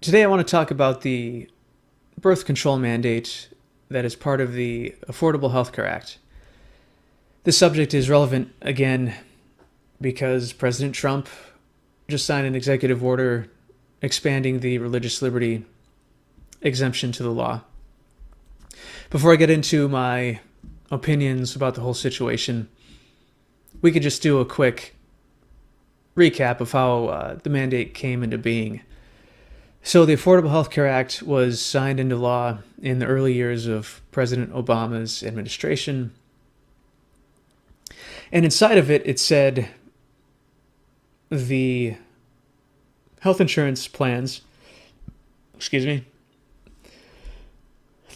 Today I want to talk about the birth control mandate that is part of the Affordable Health Care Act. This subject is relevant again because President Trump just signed an executive order expanding the religious liberty exemption to the law. Before I get into my opinions about the whole situation, we could just do a quick recap of how the mandate came into being. So the Affordable Health Care Act was signed into law in the early years of President Obama's administration. And inside of it, it said the health insurance plans, that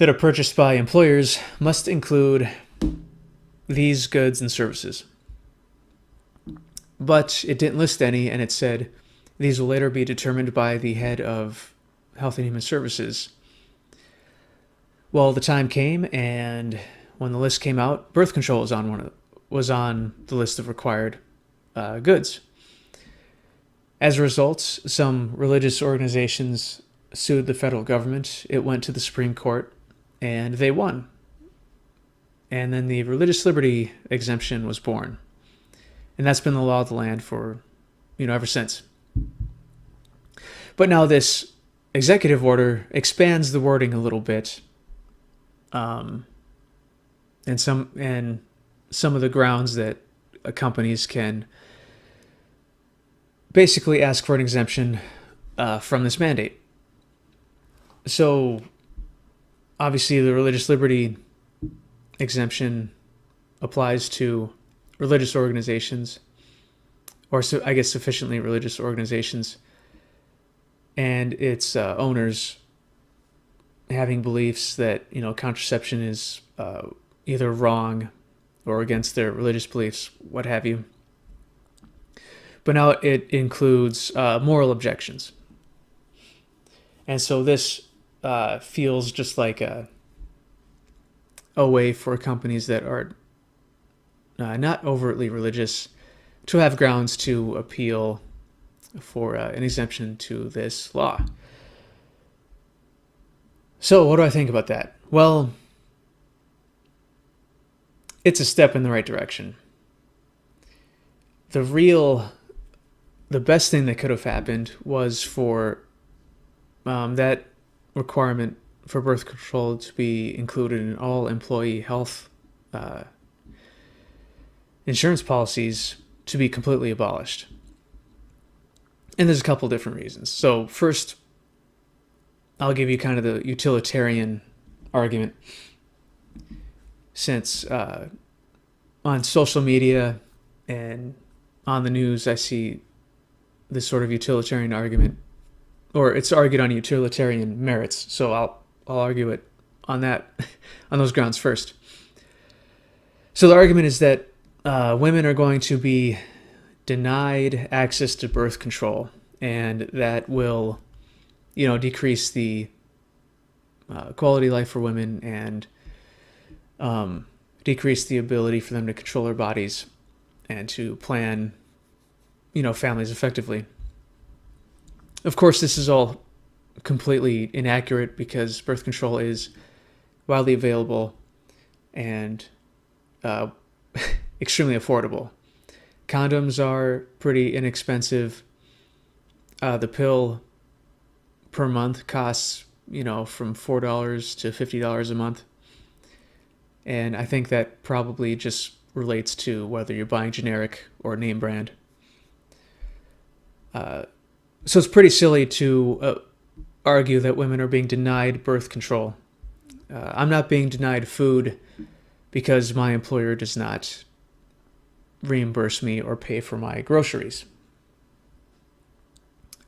are purchased by employers must include these goods and services. But it didn't list any, and it said these will later be determined by the head of Health and Human Services. Well, the time came, and when the list came out, birth control was on the list of required goods. As a result, some religious organizations sued the federal government. It went to the Supreme Court, and they won. And then the religious liberty exemption was born. And that's been the law of the land for, ever since. But now this executive order expands the wording a little bit, and some of the grounds that companies can basically ask for an exemption from this mandate. So, obviously, the religious liberty exemption applies to religious organizations, or sufficiently religious organizations, and its owners having beliefs that contraception is either wrong or against their religious beliefs, what have you. But now it includes moral objections, and so this feels just like a way for companies that are not overtly religious to have grounds to appeal for an exemption to this law. So what do I think about that? Well, it's a step in the right direction. The best thing that could have happened was for that requirement for birth control to be included in all employee health insurance policies to be completely abolished. And there's a couple different reasons. So first, I'll give you kind of the utilitarian argument. Since on social media and on the news, I see this sort of utilitarian argument, or it's argued on utilitarian merits. So I'll argue it on those grounds first. So the argument is that women are going to be denied access to birth control, and that will, decrease the quality of life for women and decrease the ability for them to control their bodies and to plan, families effectively. Of course, this is all completely inaccurate because birth control is widely available and extremely affordable. Condoms are pretty inexpensive. The pill per month costs, from $4 to $50 a month. And I think that probably just relates to whether you're buying generic or name brand. So it's pretty silly to argue that women are being denied birth control. I'm not being denied food because my employer does not reimburse me or pay for my groceries.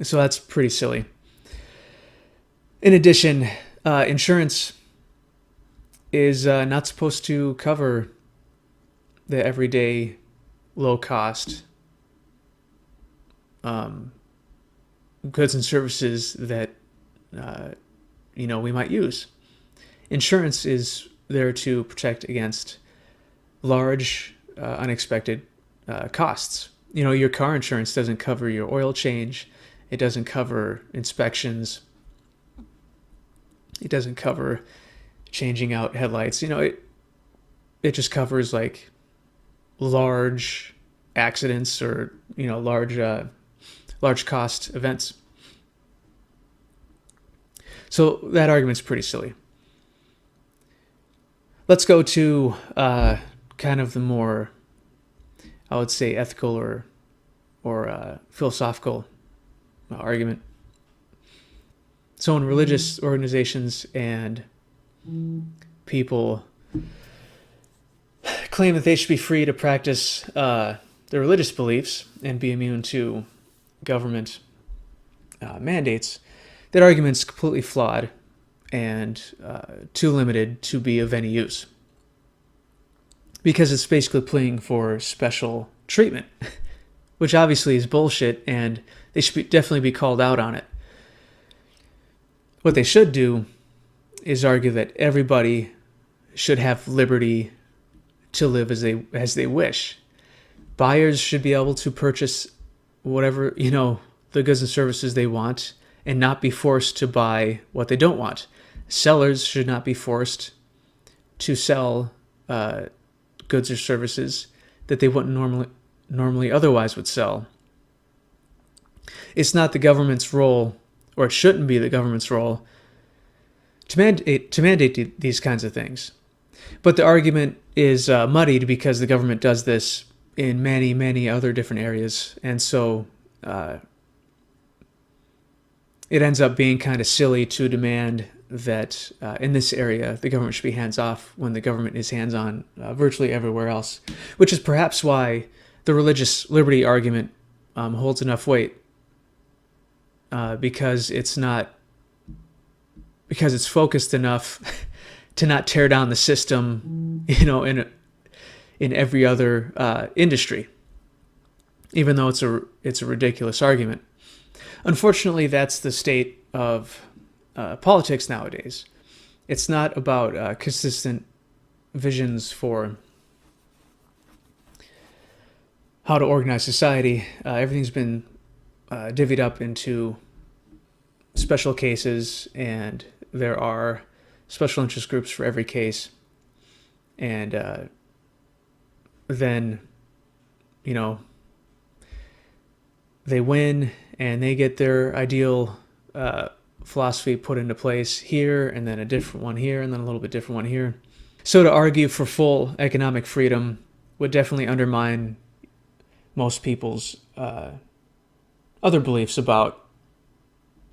So that's pretty silly. In addition, insurance is not supposed to cover the everyday low cost goods and services that we might use. Insurance is there to protect against large unexpected costs. Your car insurance doesn't cover your oil change. It doesn't cover inspections. It doesn't cover changing out headlights. It just covers like large accidents or large cost events. So that argument's pretty silly. Let's go to kind of the more, I would say, ethical or philosophical argument. So in religious organizations and people claim that they should be free to practice their religious beliefs and be immune to government mandates, that argument's completely flawed and too limited to be of any use, because it's basically pleading for special treatment, which obviously is bullshit, and they should definitely be called out on it. What they should do is argue that everybody should have liberty to live as they wish. Buyers should be able to purchase whatever, the goods and services they want and not be forced to buy what they don't want. Sellers should not be forced to sell goods or services that they wouldn't normally otherwise would sell. It's not the government's role, or it shouldn't be the government's role, to mandate these kinds of things. But the argument is muddied because the government does this in many, many other different areas. And so it ends up being kind of silly to demand that in this area the government should be hands-off when the government is hands-on virtually everywhere else, which is perhaps why the religious liberty argument holds enough weight, because it's focused enough to not tear down the system, in every other industry, even though it's a ridiculous argument. Unfortunately, that's the state of politics nowadays. It's not about consistent visions for how to organize society. Everything's been divvied up into special cases, and there are special interest groups for every case. And then, they win and they get their ideal philosophy put into place here, and then a different one here, and then a little bit different one here. So to argue for full economic freedom would definitely undermine most people's other beliefs about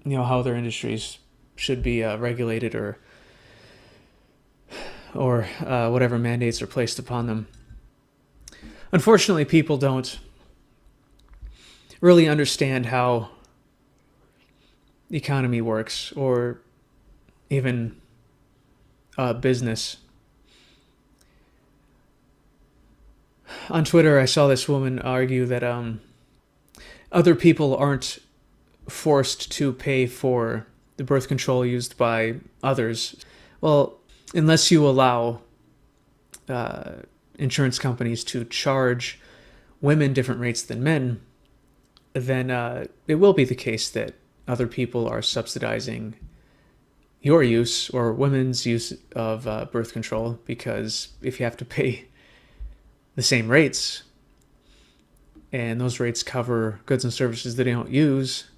how their industries should be regulated or whatever mandates are placed upon them. Unfortunately, people don't really understand how the economy works, or even business. On Twitter, I saw this woman argue that other people aren't forced to pay for the birth control used by others. Well, unless you allow insurance companies to charge women different rates than men, then it will be the case that other people are subsidizing your use or women's use of birth control, because if you have to pay the same rates and those rates cover goods and services that they don't use,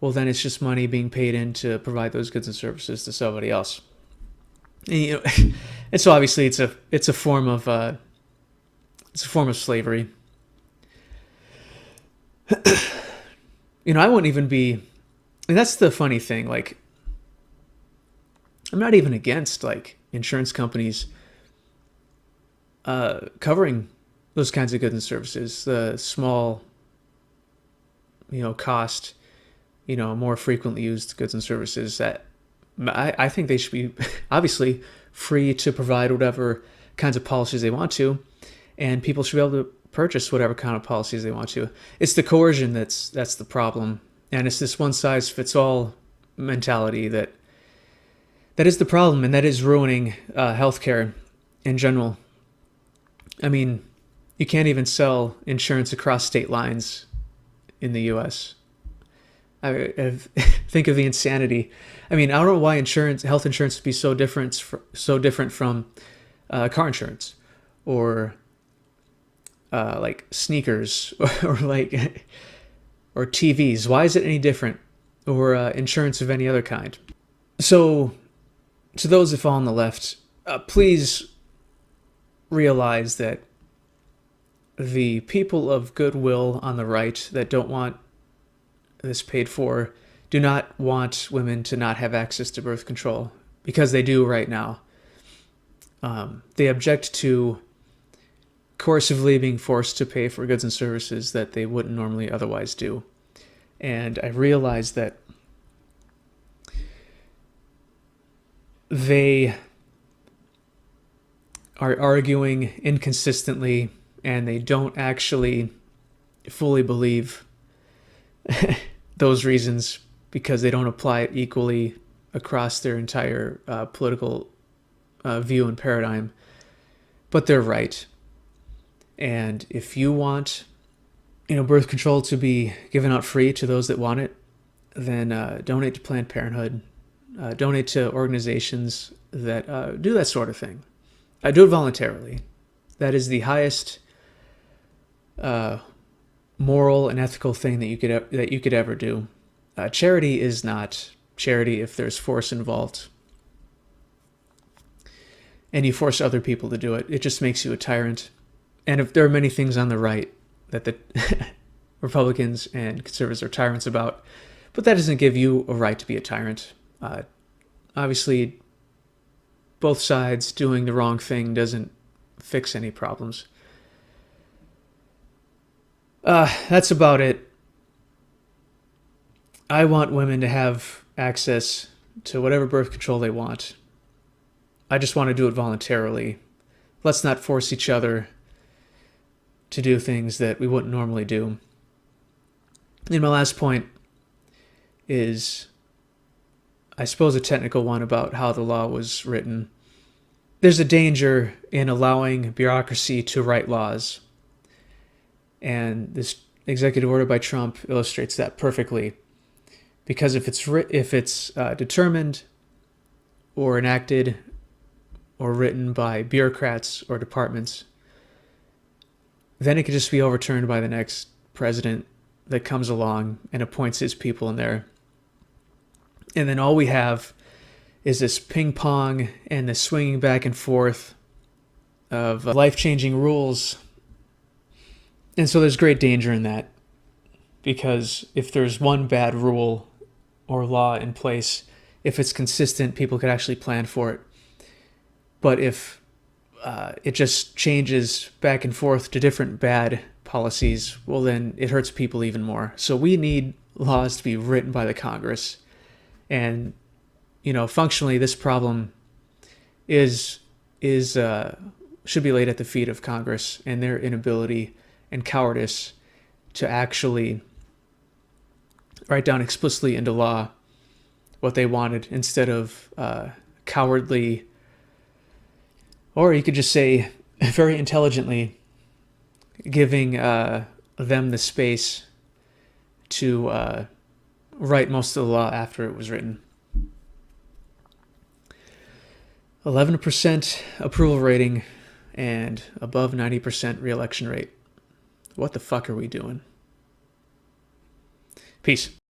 well, then it's just money being paid in to provide those goods and services to somebody else. And, and so obviously it's a form of slavery. I wouldn't even be, and that's the funny thing, like, I'm not even against like insurance companies covering those kinds of goods and services, the small, cost, more frequently used goods and services, that I think they should be obviously free to provide whatever kinds of policies they want to, and people should be able to purchase whatever kind of policies they want to. It's the coercion that's the problem, and it's this one-size-fits-all mentality that is the problem, and that is ruining healthcare in general. I mean, you can't even sell insurance across state lines in the U.S. think of the insanity. I mean, I don't know why health insurance would be so different from car insurance, or like sneakers, or like or TVs. Why is it any different, or insurance of any other kind? So, to those that fall on the left, please realize that the people of goodwill on the right that don't want this paid for do not want women to not have access to birth control, because they do right now. They object to coercively being forced to pay for goods and services that they wouldn't normally otherwise do. And I realize that they are arguing inconsistently, and they don't actually fully believe those reasons, because they don't apply it equally across their entire political view and paradigm. But they're right. And if you want, birth control to be given out free to those that want it, then donate to Planned Parenthood. Donate to organizations that do that sort of thing. Do it voluntarily. That is the highest moral and ethical thing that you could ever do. Charity is not charity if there's force involved, and you force other people to do it. It just makes you a tyrant. And if there are many things on the right that the Republicans and conservatives are tyrants about, but that doesn't give you a right to be a tyrant. Obviously, both sides doing the wrong thing doesn't fix any problems. That's about it. I want women to have access to whatever birth control they want. I just want to do it voluntarily. Let's not force each other to do things that we wouldn't normally do. And my last point is, I suppose, a technical one about how the law was written. There's a danger in allowing bureaucracy to write laws. And this executive order by Trump illustrates that perfectly. Because if it's determined or enacted or written by bureaucrats or departments, then it could just be overturned by the next president that comes along and appoints his people in there. And then all we have is this ping pong and this swinging back and forth of life-changing rules. And so there's great danger in that, because if there's one bad rule or law in place, if it's consistent, people could actually plan for it. But if it just changes back and forth to different bad policies, well, then it hurts people even more. So we need laws to be written by the Congress. And, functionally, this problem should be laid at the feet of Congress and their inability and cowardice to actually write down explicitly into law what they wanted, instead of cowardly, or you could just say very intelligently, giving them the space to write most of the law after it was written. 11% approval rating and above 90% re-election rate. What the fuck are we doing? Peace.